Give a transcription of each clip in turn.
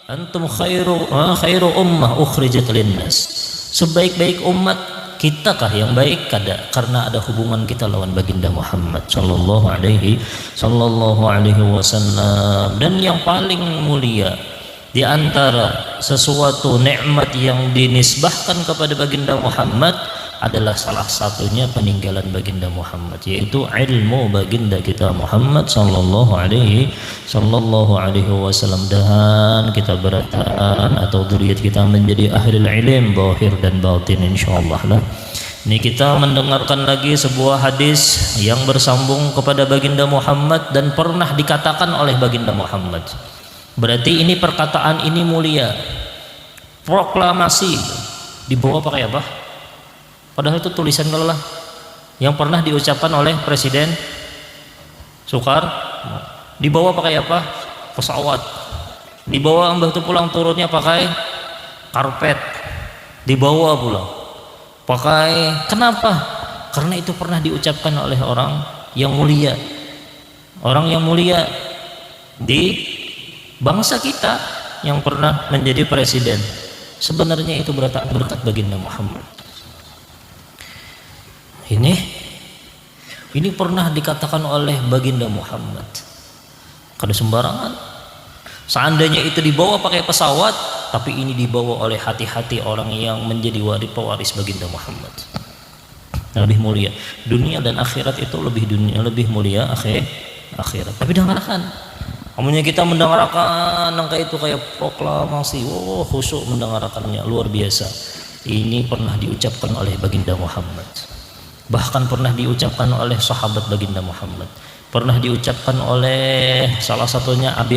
Antum khairu ummah ukhrijat linnas. Sebaik-baik umat kitakah yang baik? Kada, karena ada hubungan kita lawan baginda Muhammad sallallahu alaihi wasallam. Dan yang paling mulia di antara sesuatu nikmat yang dinisbahkan kepada baginda Muhammad adalah salah satunya peninggalan baginda Muhammad, yaitu ilmu baginda kita Muhammad sallallahu alaihi wasallam. Dan kita berataan atau dzurriyyat kita menjadi ahli ilm zahir dan batin insyaallah lah. Ini kita mendengarkan lagi sebuah hadis yang bersambung kepada baginda Muhammad dan pernah dikatakan oleh baginda Muhammad. Berarti ini perkataan ini mulia, proklamasi. Dibawa pakai apa? Padahal itu tulisan lelah yang pernah diucapkan oleh Presiden Soekarno. Dibawa pakai apa? Pesawat. Dibawa mbah itu pulang turunnya pakai karpet. Dibawa pulang pakai, kenapa? Karena itu pernah diucapkan oleh orang yang mulia, orang yang mulia di bangsa kita yang pernah menjadi presiden. Sebenarnya itu berkat baginda Muhammad. Ini pernah dikatakan oleh baginda Muhammad. Kada sembarangan. Seandainya itu dibawa pakai pesawat, tapi ini dibawa oleh hati-hati orang yang menjadi pewaris baginda Muhammad. Lebih mulia dunia dan akhirat, itu lebih mulia akhirat. Tapi dengarkan, namanya kita mendengarkan angka itu kayak proklamasi, khusyuk mendengarkannya, luar biasa. Ini pernah diucapkan oleh baginda Muhammad, bahkan pernah diucapkan oleh sahabat baginda Muhammad, pernah diucapkan oleh salah satunya Abi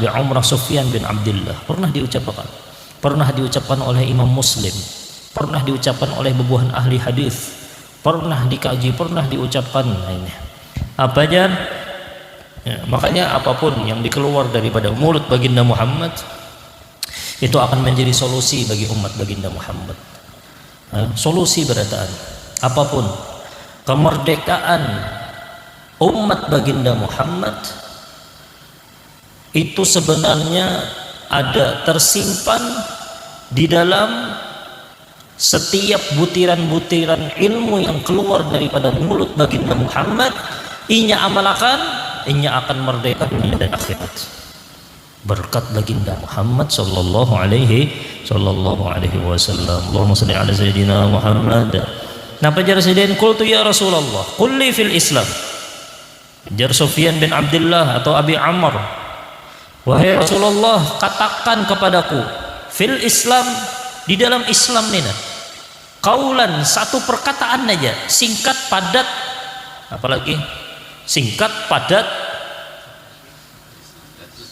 Umrah Sufyan bin Abdullah, pernah diucapkan oleh Imam Muslim, pernah diucapkan oleh bebuhan ahli hadis, pernah dikaji, pernah diucapkan. Ini apa aja ya, makanya apapun yang dikeluar daripada mulut baginda Muhammad itu akan menjadi solusi bagi umat baginda Muhammad. Solusi berataan apapun, kemerdekaan umat baginda Muhammad itu sebenarnya ada tersimpan di dalam setiap butiran-butiran ilmu yang keluar daripada mulut baginda Muhammad. Inya amalkan, inya akan merdeka dunia dan akhirat berkat baginda Muhammad sallallahu alaihi wasallam. Allahumma shalli ala sayyidina Muhammad. Napa jar Presiden? Qultu ya Rasulullah, qul li fil Islam. Jar Sufyan bin Abdullah atau Abi Amr, wahai Rasulullah, katakan kepadaku fil Islam, di dalam Islam nina, kaulan, satu perkataan aja, singkat padat, apalagi singkat padat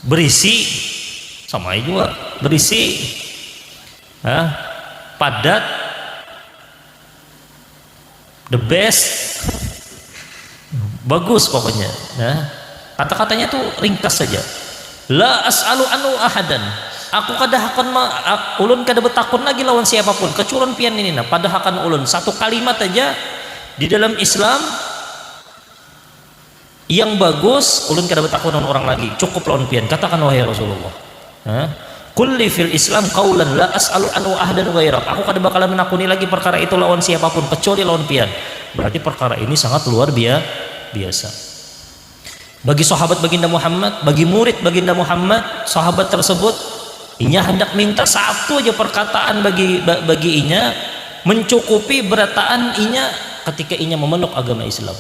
berisi, sama juga berisi, padat, the best, bagus pokoknya. Kata-katanya tuh ringkas saja. La as'alu anu ahadan, aku kadahakan ulun kada betakun lagi lawan siapapun kecuali pian ini nah, padahakan ulun satu kalimat aja di dalam Islam yang bagus, ulun kada betakun orang lagi, cukup lawan pian. Katakan wahai Rasulullah, kulli fil Islam qaulan la as'alu anu ahadan ghairak, aku kada bakalan menakuni lagi perkara itu lawan siapapun kecuali lawan pian. Berarti perkara ini sangat luar biasa bagi sahabat baginda Muhammad, bagi murid baginda Muhammad. Sahabat tersebut inya hendak minta satu aja perkataan bagi inya mencukupi berataan inya ketika inya memeluk agama Islam.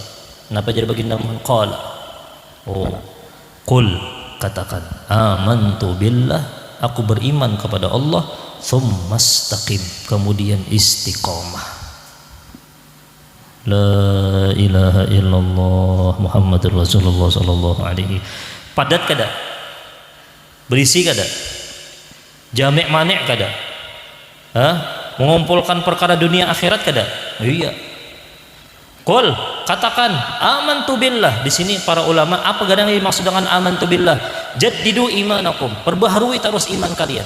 Kenapa jadi baginda Muhammad? Qala, qul, katakan, amantu billah, aku beriman kepada Allah, tsumma istaqim, kemudian istiqamah. La ilaha illallah Muhammadur Rasulullah sallallahu alaihi. Padat kada? Berisi kada? Jami' mani' kada? Mengumpulkan perkara dunia akhirat kada? Iya. Qul, katakan, amantu billah. Di sini para ulama apa gadang dimaksud dengan amantu billah? Jaddidu imanakum, perbaharui terus iman kalian.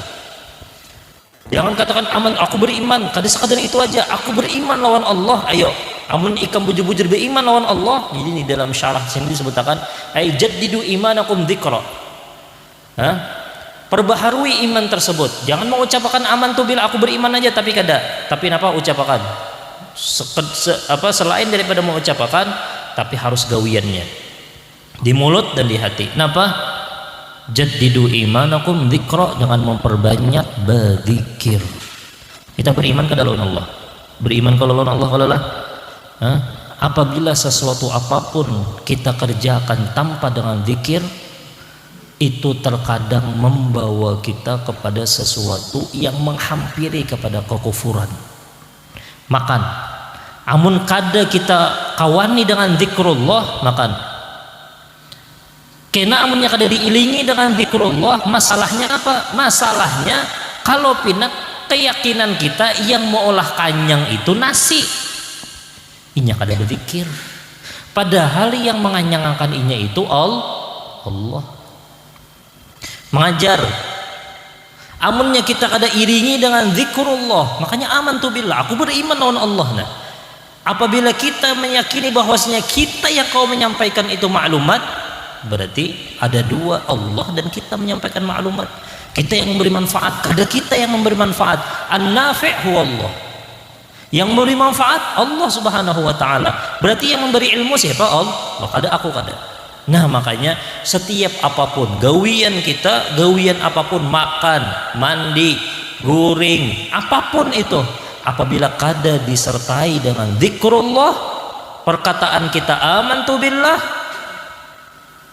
Jangan katakan aman, aku beriman, kada sekadar itu aja, aku beriman lawan Allah. Ayo, amun ikam bujur-bujur beriman lawan Allah. Jadi di dalam syarah sini disebutkan ay jaddidu imanakum dzikra. Hah? Perbaharui iman tersebut. Jangan mengucapkan amantu billah, aku beriman aja tapi apa ucapkan? Selain daripada mengucapkan, tapi harus gawiannya di mulut dan di hati. Kenapa? Jaddidu imanakum dzikra, dengan memperbanyak berzikir. Kita beriman kepada Allah. Beriman kepada Allah. Apabila sesuatu apapun kita kerjakan tanpa dengan zikir, itu terkadang membawa kita kepada sesuatu yang menghampiri kepada kekufuran. Makan, amun kada kita kawani dengan zikrullah, makan. Kena amunnya kada diilingi dengan zikrullah, masalahnya apa? Masalahnya kalau pinat keyakinan kita yang mengolah kanyang itu nasi, inya kada berzikir. Padahal yang menganyangkan inya itu Allah. Mengajar, amunnya kita kada iringi dengan zikrullah, makanya amantu billah, aku beriman lawan Allah. Nah, apabila kita meyakini bahwasanya kita yang kau menyampaikan itu maklumat, berarti ada dua, Allah dan kita menyampaikan maklumat. Kita yang memberi manfaat, kada kita yang memberi manfaat. An-nafi' huwa Allah. Yang memberi manfaat Allah Subhanahu wa taala. Berarti yang memberi ilmu siapa? Allah. Kada aku kada. Nah, makanya setiap apapun gawian kita, gawian apapun, makan, mandi, guring, apapun itu, apabila kada disertai dengan zikrullah, perkataan kita amantu billah.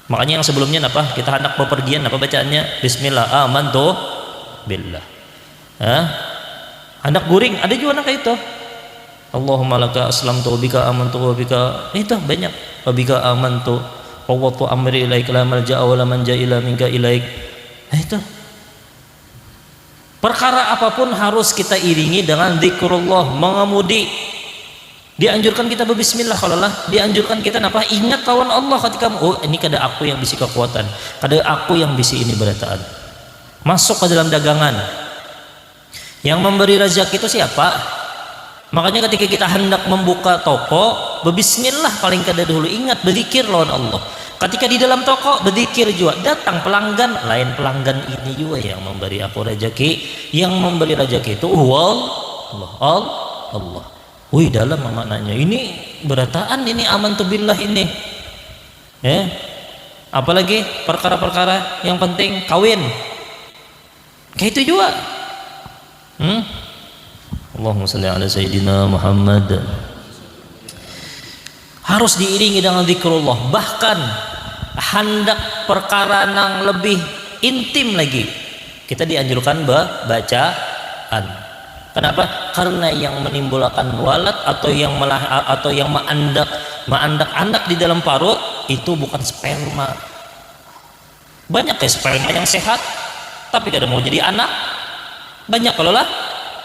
Makanya yang sebelumnya apa? Kita hendak bepergian, apa bacaannya? Bismillah, amantu billah. Hendak guring, ada juga anak itu. Allahumma laka aslamtu wa bika amantu wa bika. Itu banyak. Wa bika amantu fawwadtu amri ilaik la malja'a wa la manja illa minka ilaik. Itu. Perkara apapun harus kita iringi dengan zikrullah. Mengemudi, dianjurkan kita berbismillah, kalau lah dianjurkan kita apa? Ingat lawan Allah ketika ini kada aku yang bisi kekuatan, kada aku yang bisi ini berataan. Masuk ke dalam dagangan. Yang memberi rezeki itu siapa? Makanya ketika kita hendak membuka toko, berbismillah paling kada dahulu, ingat berzikir lawan Allah. Ketika di dalam toko berzikir juga, datang pelanggan, lain pelanggan ini juga yang memberi aku rezeki. Yang memberi rezeki itu Allah. Wih, dalam maknanya ini berataan, ini amantu billah ini. Apalagi perkara-perkara yang penting kawin. Kayak itu juga. Allahumma shalli ala sayyidina Muhammad. Harus diiringi dengan zikrullah. Bahkan hendak perkara yang lebih intim lagi, kita dianjurkan bacaan. Kenapa? Karena yang menimbulkan walad atau yang mengandak di dalam parut itu bukan sperma. Banyak sperma yang sehat tapi kada mau jadi anak. Banyak kalau lah.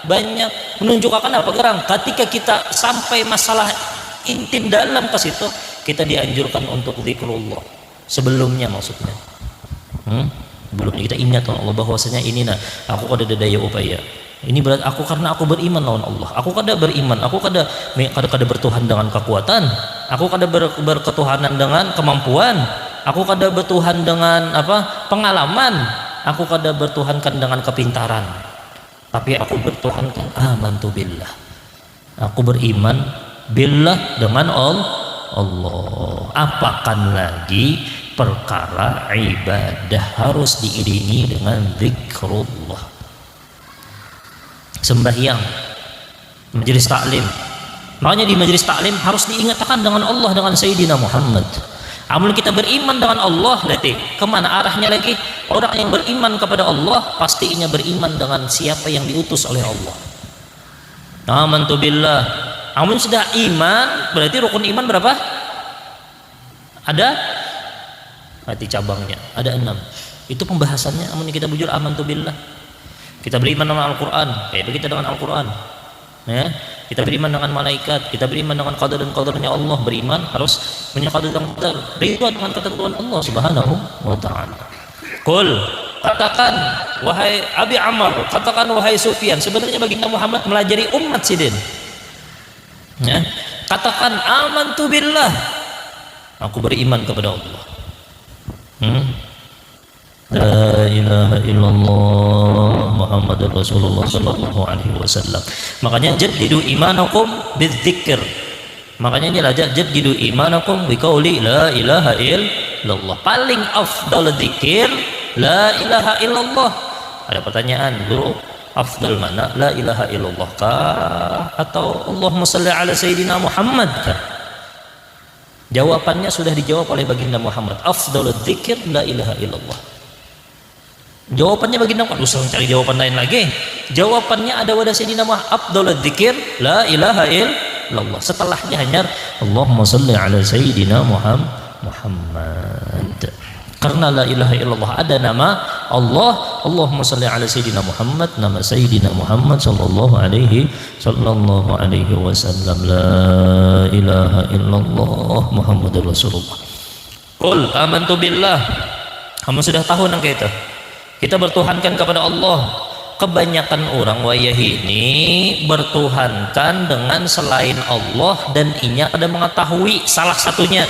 Banyak menunjukkan apa gerang ketika kita sampai masalah intim dalam ke situ, kita dianjurkan untuk zikrullah sebelumnya, maksudnya sebelumnya kita ingat Allah bahwasanya ini aku kada daya upaya ini, berat aku karena aku beriman lawan Allah, aku kada beriman, aku kada bertuhan dengan kekuatan, aku kada berketuhanan dengan kemampuan, aku kada bertuhan dengan pengalaman, aku kada bertuhankan dengan kepintaran. Tapi aku bertuhankan amantu billah. Aku beriman billah dengan Allah. Apakan lagi perkara ibadah harus diiringi dengan zikrullah. Sembahyang, majelis taklim. Makanya di majelis taklim harus diingatkan dengan Allah, dengan Sayyidina Muhammad. Amun kita beriman dengan Allah, berarti kemana arahnya lagi? Orang yang beriman kepada Allah pastinya beriman dengan siapa yang diutus oleh Allah. Amantu billah. Amun sudah iman, berarti rukun iman berapa? Ada? Berarti cabangnya ada 6. Itu pembahasannya. Amun kita bujur amantu billah, kita beriman dengan Al-Quran, kayak begitu dengan Al-Quran. Kita beriman dengan malaikat, kita beriman dengan qadar dan qadarnya Allah, beriman harus menyadari qadar, ridha dengan ketentuan Allah Subhanahu wa taala. Qul, katakan wahai Abi Ammar, katakan wahai Sufyan, sebenarnya baginda Muhammad melajari umat sidin. Katakan amantu billah, aku beriman kepada Allah. La ilaha illallah Muhammadur Rasulullah sallallahu alaihi wasallam. Makanya jaddidu imanakum bidzikr. Makanya ini aja jaddidu imanakum biqauli la ilaha illallah. Paling afdal dzikir la ilaha illallah. Ada pertanyaan, Guru, afdal mana? La ilaha illallah kah atau Allahumma shalli ala sayyidina Muhammad kah? Jawabannya sudah dijawab oleh baginda Muhammad. Afdalul dzikir la ilaha illallah. Jawabannya baginda Muhammad. Usah cari jawaban lain lagi. Jawabannya ada pada sayyidina Muhammad. Afdalul dzikir la ilaha illallah. Setelahnya hanya Allahumma shalli ala sayyidina Muhammad. Karena la ilaha illallah ada nama Allah, Allahumma shalli ala sayyidina Muhammad, nama sayyidina Muhammad sallallahu alaihi wasallam. La ilaha illallah Muhammadur Rasulullah. Qul amantu billah. Kamu sudah tahu nang kita. Kita bertuhankan kepada Allah. Kebanyakan orang wayah ini bertuhankan dengan selain Allah dan inya ada mengetahui salah satunya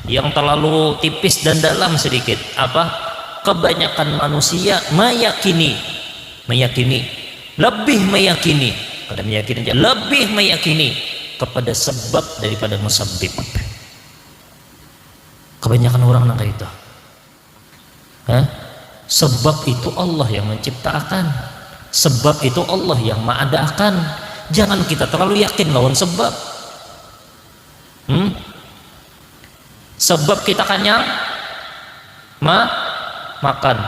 yang terlalu tipis dan dalam sedikit. Apa? Kebanyakan manusia lebih meyakini kepada sebab daripada musabbib. Kebanyakan orang nang itu. Sebab itu Allah yang menciptakan, sebab itu Allah yang mengadakan. Jangan kita terlalu yakin lawan sebab. Sebab kita kenyang makan,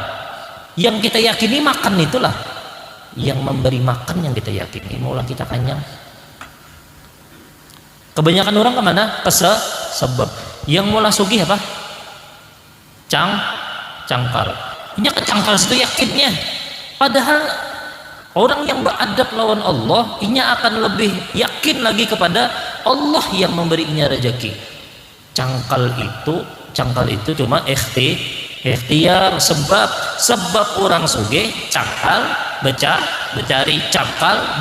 yang kita yakini makan itulah yang memberi makan, yang kita yakini maulah kita kenyang. Kebanyakan orang kemana? Ke sebab. Yang mula sugih apa? Cangkar. Ini cangkar itu yakinnya. Padahal orang yang beradab lawan Allah, inya akan lebih yakin lagi kepada Allah yang memberinya rezeki. Cangkal itu cuma ikhtiar sebab orang sugih cangkal becari cangkal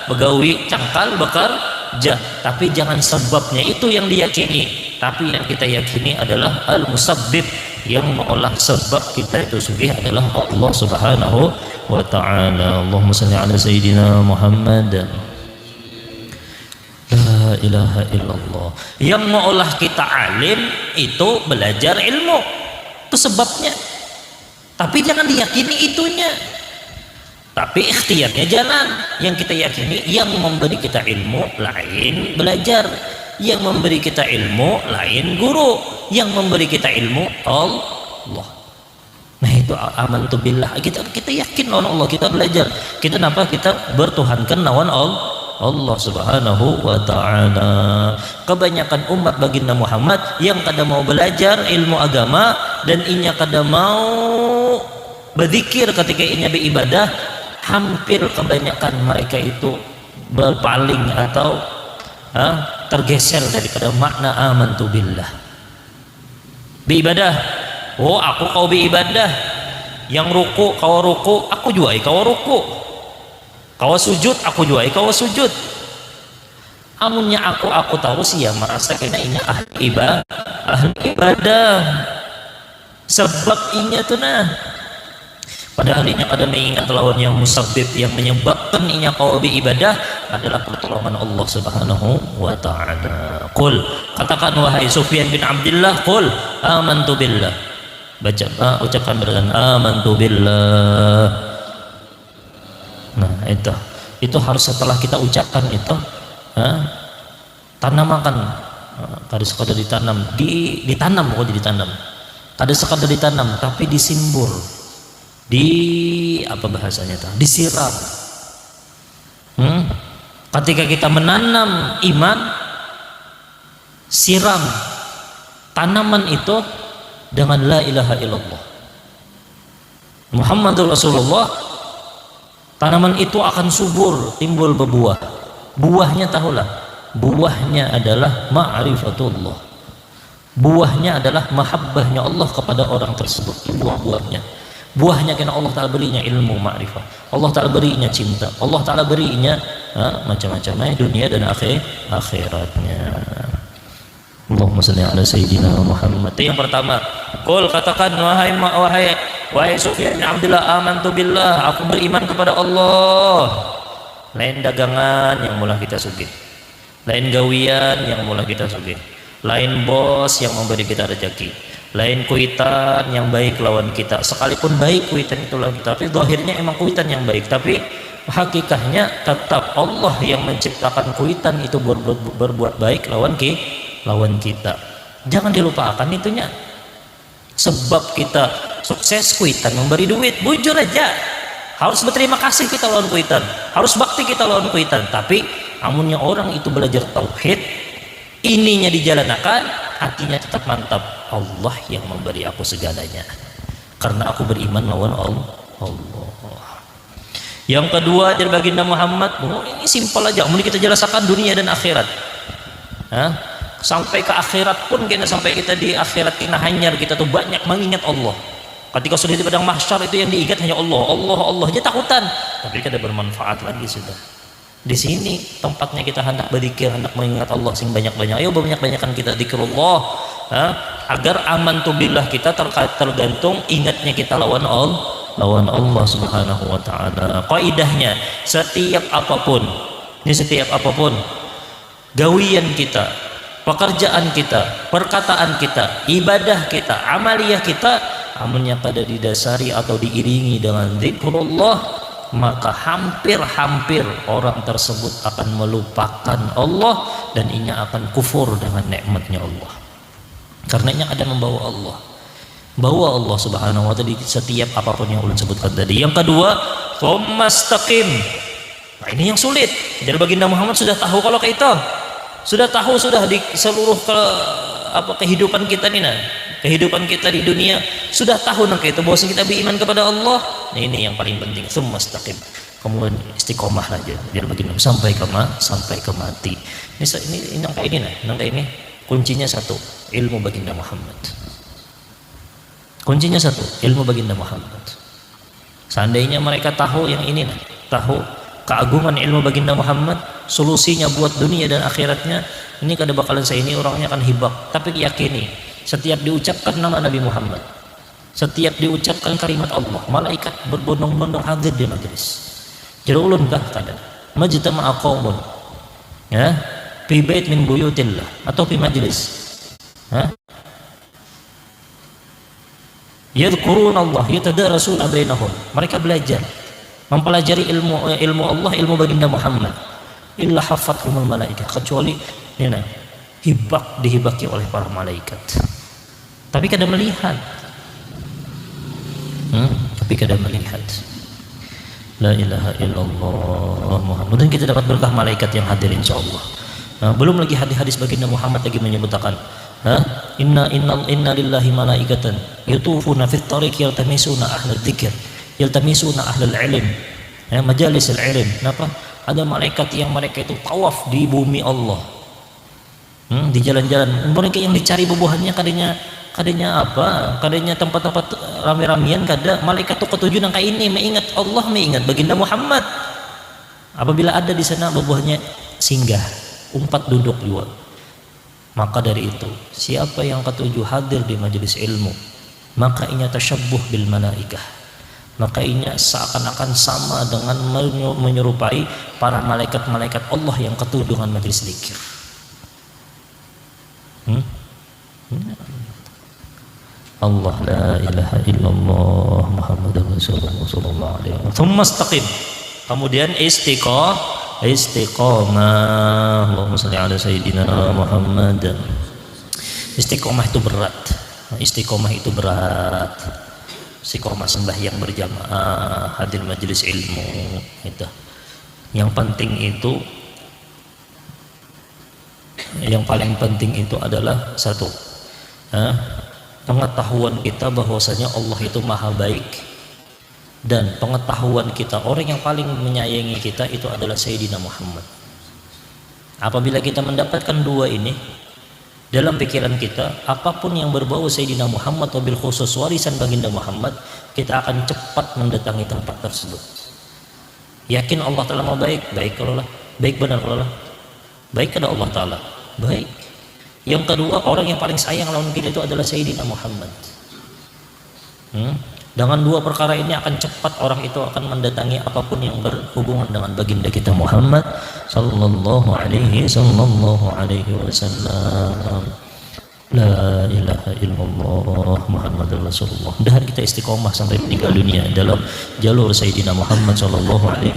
begawi cangkal bekerja, tapi jangan sebabnya itu yang diyakini, tapi yang kita yakini adalah al-musabbib, yang mengolah sebab kita itu sugih adalah Allah Subhanahu wa ta'ala. Allahumma shalli ala sayyidina Muhammad. La ilaha illallah. Yang mengolah kita alim itu belajar ilmu, itu sebabnya, tapi jangan diyakini itunya, tapi ikhtiarnya jangan. Yang kita yakini yang memberi kita ilmu lain belajar, yang memberi kita ilmu lain guru, yang memberi kita ilmu Allah. Nah itu amantu billah. Kita yakin lawan Allah, kita belajar. Kita kenapa kita bertuhankan lawan Allah Subhanahu wa ta'ala. Kebanyakan umat baginda Muhammad yang kada mau belajar ilmu agama dan inya kada mau berzikir ketika inya beribadah, hampir kebanyakan mereka itu berpaling atau tergeser daripada makna amantu billah. Beribadah, oh aku kau beribadah, yang ruku kau ruku, aku juga kau ruku. Kau sujud, aku juga kau sujud. Amunnya aku tahu sih ya merasa kena ini ahli ibadah. Sebab inya tuh nah. Padahal inya pada mengingat lawan yang musabbib, yang menyebabkan inya kau beribadah adalah pertolongan Allah Subhanahu wa ta'ala. Qul, katakan wahai Sufyan bin Abdullah, qul amantu billah. Baca, ucapkan dengan amantu billah. Nah itu harus setelah kita ucapkan itu tanamakan. Kada sekadar ditanam, ditanam kada sekadar ditanam, tapi disimbur, apa bahasanya tuh, disiram. Ketika kita menanam iman, siram tanaman itu dengan la ilaha illallah Muhammadur Rasulullah. Tanaman itu akan subur, timbul berbuah. Buahnya tahulah, buahnya adalah ma'rifatullah. Buahnya adalah mahabbahnya Allah kepada orang tersebut. Buahnya karena Allah Ta'ala berinya ilmu ma'rifah, Allah Ta'ala berinya cinta, Allah Ta'ala berinya macam-macam dunia dan akhiratnya. Allahumma shalli ala sayyidina Muhammad. Itu yang pertama. Qul, katakan wahai Sufyan bin Abdullah, amantu billah, aku beriman kepada Allah. Lain dagangan yang mulai kita sugih, lain gawian yang mulai kita sugih, lain bos yang memberi kita rezeki, lain kuitan yang baik lawan kita. Sekalipun baik kuitan itu lawan kita, tapi zahirnya emang kuitan yang baik, tapi hakikatnya tetap Allah yang menciptakan kuitan itu berbuat baik lawan kita. Jangan dilupakan itunya. Sebab kita sukses, kuitan memberi duit, bujur aja. Harus berterima kasih kita lawan kuitan, harus bakti kita lawan kuitan. Tapi amunnya orang itu belajar tauhid, ininya dijalankan, hatinya tetap mantap. Allah yang memberi aku segalanya, karena aku beriman lawan Allah. Yang kedua, dari baginda Muhammad, ini simpel aja, mau kita jelaskan dunia dan akhirat. Sampai ke akhirat pun, sampai kita di akhirat kita hanyar, kita tuh banyak mengingat Allah. Ketika sudah di padang mahsyar itu yang diingat hanya Allah aja takutan, tapi kada bermanfaat lagi sudah. Di sini tempatnya kita hendak berzikir, hendak mengingat Allah sing banyak-banyak. Ayo banyak-banyakan kita zikrullah, agar aman tu billah kita tergantung ingatnya kita lawan Allah Subhanahu wa taala. Kaidahnya setiap apapun gawian kita, pekerjaan kita, perkataan kita, ibadah kita, amaliyah kita, amunnya pada didasari atau diiringi dengan zikrullah, maka hampir orang tersebut akan melupakan Allah dan ia akan kufur dengan nikmatnya Allah. Karena ia ada membawa Allah Subhanahu wa taala di setiap apapun yang ulun sebutkan tadi. Yang kedua, tsumastaqim. Nah, ini yang sulit. Jadi baginda Muhammad sudah tahu kalau kayak itu. Sudah di seluruh kehidupan kita nih, kehidupan kita di dunia sudah tahu itu bahwa kita beriman kepada Allah. Nah, ini yang paling penting, tsumastaqim. Kemudian istiqomah aja biar baginda sampai ke mati. Ini nangka ini kuncinya satu, ilmu baginda Muhammad. Kuncinya satu, ilmu baginda Muhammad. Seandainya mereka tahu yang ini, tahu keagungan ilmu baginda Muhammad, solusinya buat dunia dan akhiratnya, ini kada bakalan ini orangnya akan hibak. Tapi yakini, setiap diucapkan nama Nabi Muhammad, setiap diucapkan kalimat Allah, malaikat berbondong-bondong hadir di majelis. Jadi ulun kah kada majtama'a qaumun fi bait min buyutillah atau fi majlis yadhkuruna Allah yatadarasuna bainahum, mereka belajar mempelajari ilmu Allah, ilmu baginda Muhammad, illa hafathumul malaikat, kecuali dihibaki oleh para malaikat. Tapi kada melihat, la ilaha illallah Muhammad. Dan kita dapat berkah malaikat yang hadir insyaallah. Belum lagi hadis baginda Muhammad lagi menyebutkan, inna lillahi malaikatan yutufuna fit tariq yaltamisuna ahlal dzikr yaltamisuna ahlal ilm, majalisul ilm. Kenapa? Ada malaikat yang mereka itu tawaf di bumi Allah, di jalan-jalan. Mereka yang dicari bubuhannya kadanya tempat-tempat rame-ramean, kada. Malaikat itu ketujuh nangka ini mengingat Allah, mengingat baginda Muhammad. Apabila ada di sana bubuhannya singgah, umpat duduk juga. Maka dari itu, siapa yang ketujuh hadir di majelis ilmu, maka inya tasyabbuh bil malaikah, maka inya seakan-akan sama dengan menyerupai para malaikat-malaikat Allah yang ketujuh dengan majelis zikir. Allah la ilaha illallah Muhammadur Rasulullah alaihi wasallam. Tsumastaqim. Kemudian istiqamah. Allahumma shalli ala sayyidina Muhammad. Istiqamah itu berat. Istiqamah sembahyang berjamaah, hadir majelis ilmu itu. Yang paling penting itu adalah satu, pengetahuan kita bahwasanya Allah itu maha baik, dan pengetahuan kita orang yang paling menyayangi kita itu adalah Sayyidina Muhammad. Apabila kita mendapatkan dua ini dalam pikiran kita, apapun yang berbau Sayyidina Muhammad, wabil khusus warisan baginda Muhammad, kita akan cepat mendatangi tempat tersebut. Yakin Allah Ta'ala mau baik kalau lah baik, benar kalau lah baik kepada Allah Ta'ala baik. Yang kedua, orang yang paling sayang lawan kita itu adalah Sayyidina Muhammad. Dengan dua perkara ini akan cepat orang itu akan mendatangi apapun yang berhubungan dengan baginda kita Muhammad sallallahu alaihi wasallam. La ilaha illallah Muhammadur Rasulullah. Dan kita istiqomah sampai meninggal dunia dalam jalur Sayyidina Muhammad sallallahu alaihi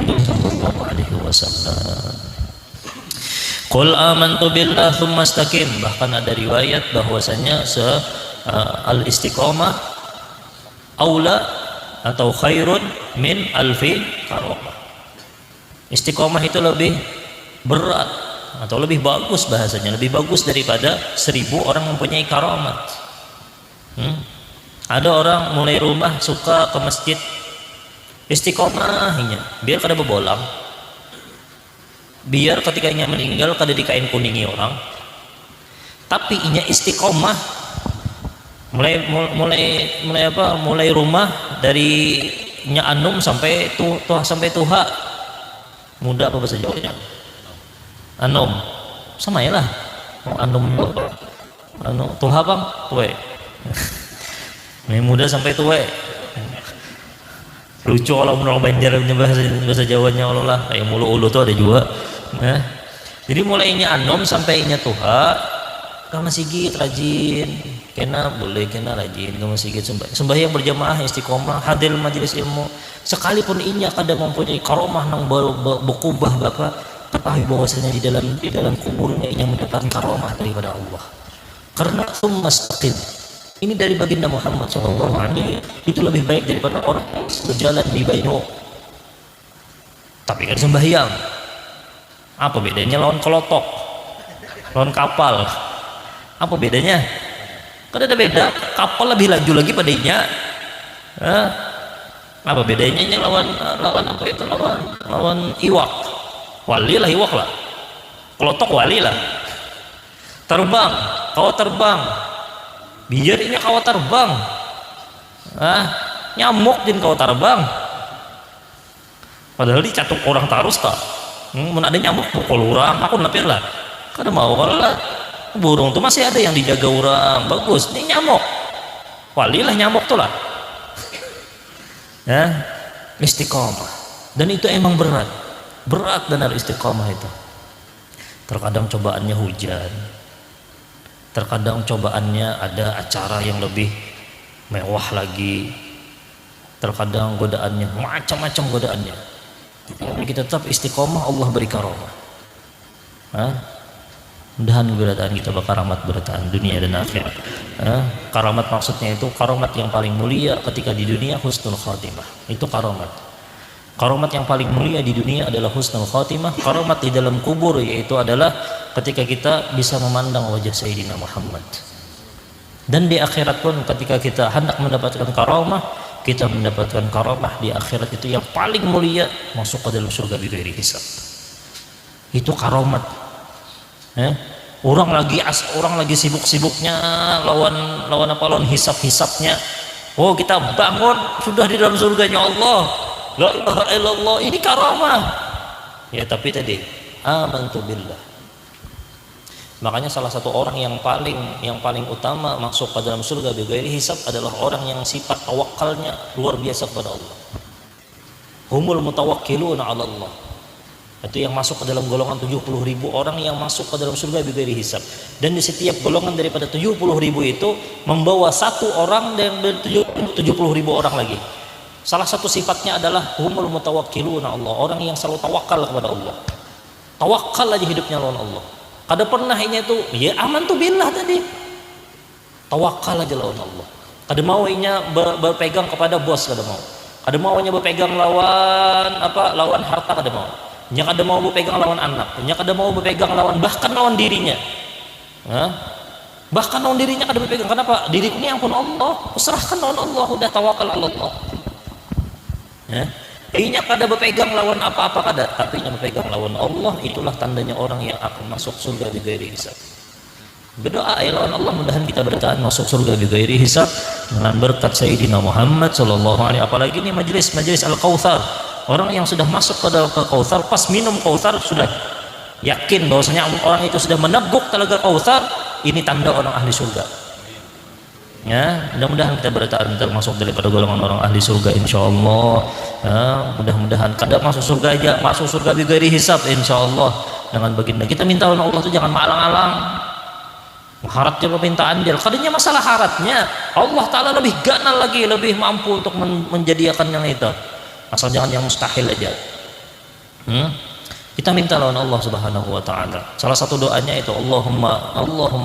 wasallam. Qul amantu billah tsumma istaqim. Bahkan ada riwayat bahwasanya al istiqomah aula atau khairun min alfi karamah. Istiqomah itu lebih berat atau lebih bagus, bahasanya lebih bagus daripada 1000 orang mempunyai karamat. Ada orang mulai rumah suka ke masjid, istiqomahnya biar kada bebolang, biar ketika inya meninggal kada dikain kuningi orang, tapi inya istiqomah mulai rumah dari nya anum sampai tuha, muda apa bahasa Jawanya anum sama ya lah, anum tuha bang tuwe muda sampai tuwe, lucu kalau menurut Banjar bahasa Jawanya Allah kayak mulu ulu tuh ada juga. Jadi mulainya anom sampai nya tuha kamu sigit rajin, kena boleh kena rajin kamu sigit sembahyang berjamaah istiqomah hadir majelis ilmu, sekalipun inya kadang mempunyai karomah nang berkubah bapak, ketahui bahwasanya di dalam kuburnya inya mendapatkan karomah daripada Allah. Karena tsumastaqim ini dari baginda Muhammad sallallahu alaihi itu lebih baik daripada orang berjalan di bainu tapi kan sembahyang. Apa bedanya lawan kelotok, lawan kapal? Apa bedanya? Kan ada beda. Kapal lebih laju lagi padanya. Apa bedanya lawan apa itu? Lawan iwak. Wali lah iwak lah. Kelotok wali lah. Terbang, kau terbang. Biarnya kau terbang. Nyamuk din kau terbang. Padahal dicatuk orang tarus tak. Mun ada nyamuk pukul orang, aku napir lah. Kada mau kalau lah. Burung tuh masih ada yang dijaga orang, bagus. Ini nyamuk, wali lah nyamuk tuh lah. Istiqomah. Dan itu emang berat benar istiqomah itu. Terkadang cobaannya hujan, terkadang cobaannya ada acara yang lebih mewah lagi, terkadang godaannya macam-macam godaannya. Tapi kita tetap istiqomah, Allah beri karomah. Mudahan bertahan kita berkaramat bertahan dunia dan akhirat. Karamat maksudnya itu karamat yang paling mulia ketika di dunia husnul khatimah. Itu karamat. Karamat yang paling mulia di dunia adalah husnul khatimah. Karamat di dalam kubur yaitu adalah ketika kita bisa memandang wajah Sayyidina Muhammad. Dan di akhirat pun ketika kita hendak mendapatkan karamah, kita mendapatkan karamah di akhirat itu yang paling mulia, masuk ke dalam surga bighairi hisab. Itu karamat. Orang lagi sibuk-sibuknya lawan hisab-hisabnya. Oh, kita bangun sudah di dalam surganya Allah. La ilaha illallah, ini karamah. Ya, tapi tadi amantu billah. Makanya salah satu orang yang paling utama masuk ke dalam surga bighairi hisab adalah orang yang sifat tawakalnya luar biasa kepada Allah. Humul mutawakkiluna 'ala Allah. Itu yang masuk ke dalam golongan 70.000 orang yang masuk ke dalam surga bighairi hisab. Dan di setiap golongan daripada 70.000 itu membawa satu orang dan 70.000 orang lagi. Salah satu sifatnya adalah humul mutawakkiluna Allah, orang yang selalu tawakal kepada Allah. Tawakal aja hidupnya lawan Allah. Kada pernah inya itu ya aman tuh billah tadi. Tawakal aja lawan Allah. Kada mau inya berpegang kepada bos, kada mau. Kada mau inya berpegang lawan harta, kada mau. Nya kada mau berpegang lawan anak, nya kada mau berpegang bahkan lawan dirinya. Bahkan lawan dirinya kada berpegang. Kenapa? Diriku ini ampun Allah, serahkan lawan Allah, udah tawakal Allah. Inya kada berpegang lawan apa-apa kada, tapi nya berpegang lawan Allah, itulah tandanya orang yang akan masuk surga bighairi hisab. Berdoa ya lawan Allah, mudahan kita bertahan masuk surga bighairi hisab dengan berkat Sayyidina Muhammad sallallahu alaihi. Apalagi ini majelis Al-Kautsar. Orang yang sudah masuk ke dalam Kautsar, pas minum Kautsar sudah yakin bahwasanya orang itu sudah meneguk telaga Kautsar, ini tanda orang ahli surga. Ya, mudah-mudahan kita bertahan termasuk daripada golongan orang ahli surga insyaallah. Ya, mudah-mudahan kadang masuk surga aja, masuk surga bighairi hisab insyaallah. Dengan baginda kita minta oleh Allah itu jangan malang-alang. Haratnya permintaan dia, kadangnya masalah haratnya Allah Ta'ala lebih ganal lagi, lebih mampu untuk menjadikan yang itu. Asal jangan yang mustahil aja. Kita minta lawan Allah Subhanahu wa taala. Salah satu doanya itu Allahumma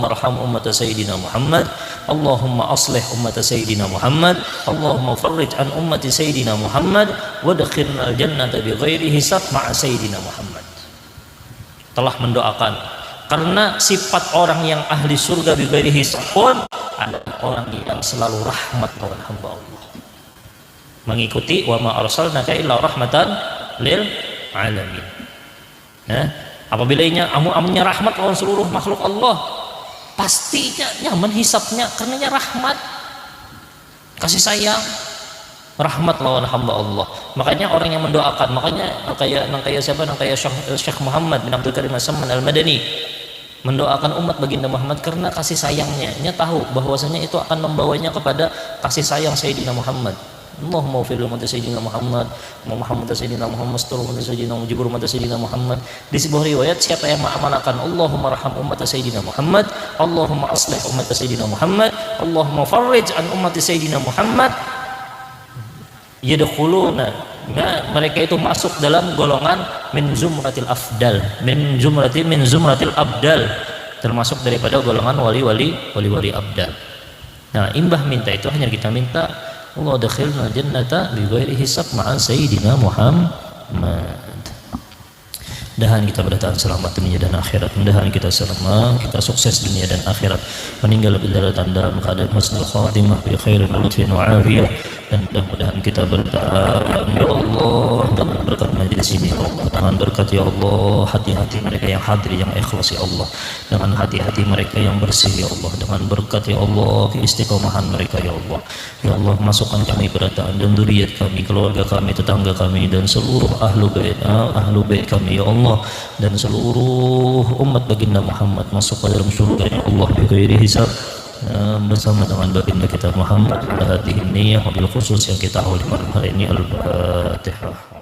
arham ummat sayyidina Muhammad, Allahumma aslih ummat sayyidina Muhammad, Allahumma farrij an ummati sayyidina Muhammad wadkhilna al-jannata bighairi hisab ma'a sayyidina Muhammad. Telah mendoakan karena sifat orang yang ahli surga bighairi hisab pun adalah orang yang selalu rahmat kepada hamba Allah. Mengikuti wa ma arsalnaka illa rahmatan lil alamin. Nah, apabila amunnya rahmat lawan seluruh makhluk Allah, pastinya nyaman hisapnya karenanya rahmat, kasih sayang, rahmat lawan hamba Allah. Makanya orang yang mendoakan, makanya kayak siapa, kayak Syekh Muhammad bin Abdul Karim As-Samman Al-Madani mendoakan umat baginda Muhammad karena kasih sayangnya. Dia tahu bahwasanya itu akan membawanya kepada kasih sayang Sayyidina Muhammad. Allahumma ufir umat Sayyidina Muhammad, Muhammad Sayyidina Muhammad, seluruh umat Sayyidina Mujibur umat Sayyidina Muhammad. Di sebuah riwayat siapa yang mengamalkan Allahumma raham umat Sayyidina Muhammad, Allahumma aslih umat Sayyidina Muhammad, Allahumma farrij an umat Sayyidina Muhammad, yadkhuluna, mereka itu masuk dalam golongan min zumratil afdal, min zumratil abdal, termasuk daripada golongan wali-wali abdal. Nah, imbah minta itu hanya kita minta Allah dakhilna jannata bighairi hisab ma'a sayyidina Muhammad. Mudahan kita bertahan selamat dunia dan akhirat. Mudahan kita selamat, kita sukses dunia dan akhirat. Meninggal dalam keadaan husnul khatimah bi khairin wa lutfin wa afiyah. Dan mudah-mudahan kita bertahan ya Allah dengan berkat majelis ini, dengan berkat ya Allah hati-hati mereka yang hadir yang ikhlas ya Allah, dengan hati-hati mereka yang bersih ya Allah, dengan berkat ya Allah keistiqomahan mereka ya Allah. Ya Allah, masukkan kami bertahan dan zuriat kami, keluarga kami, tetangga kami, dan seluruh ahlu bait kami ya Allah, dan seluruh umat baginda Muhammad masuk ke dalam surga ya Allah bighairi hisab bersama dengan baginda kita Muhammad. Hadirin niyah wabil khusus yang kita awali malam hari ini. Al-Fatihah.